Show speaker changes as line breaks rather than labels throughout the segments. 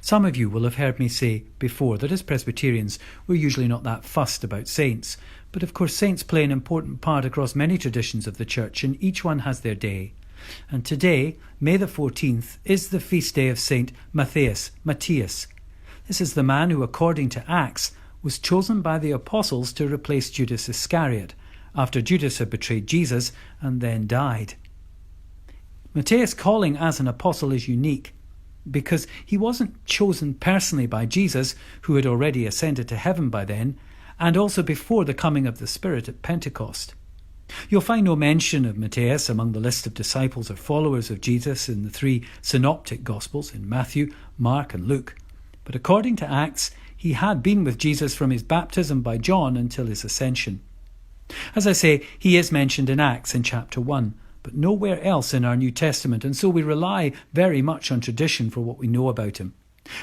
Some of you will have heard me say before that as Presbyterians we're usually not that fussed about saints, but of course saints play an important part across many traditions of the Church, and each one has their day. And today, May the 14th, is the feast day of Saint Matthias. This is the man who, according to Acts, was chosen by the apostles to replace Judas Iscariot, after Judas had betrayed Jesus and then died. Matthias' calling as an apostle is unique, because he wasn't chosen personally by Jesus, who had already ascended to heaven by then, and also before the coming of the Spirit at Pentecost. You'll find no mention of Matthias among the list of disciples or followers of Jesus in the three synoptic Gospels, in Matthew, Mark and Luke. But according to Acts, he had been with Jesus from his baptism by John until his ascension. As I say, he is mentioned in Acts in chapter 1, but nowhere else in our New Testament, and so we rely very much on tradition for what we know about him.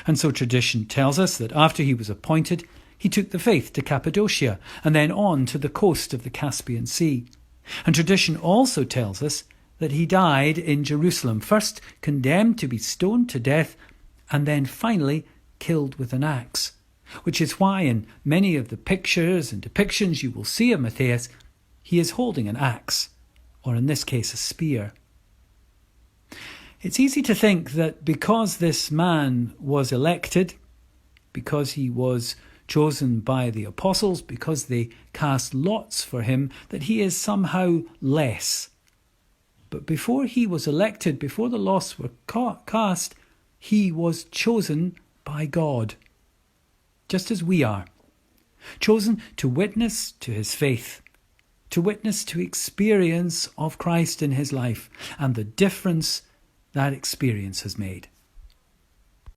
And so tradition tells us that after he was appointed, he took the faith to Cappadocia and then on to the coast of the Caspian Sea. And tradition also tells us that he died in Jerusalem, first condemned to be stoned to death and then finally killed with an axe, which is why in many of the pictures and depictions you will see of Matthias, he is holding an axe, or in this case a spear. It's easy to think that because this man was elected, because he was chosen by the apostles, because they cast lots for him, that he is somehow less. But before he was elected, before the lots were cast, he was chosen by God, just as we are, chosen to witness to his faith, to witness to experience of Christ in his life and the difference that experience has made.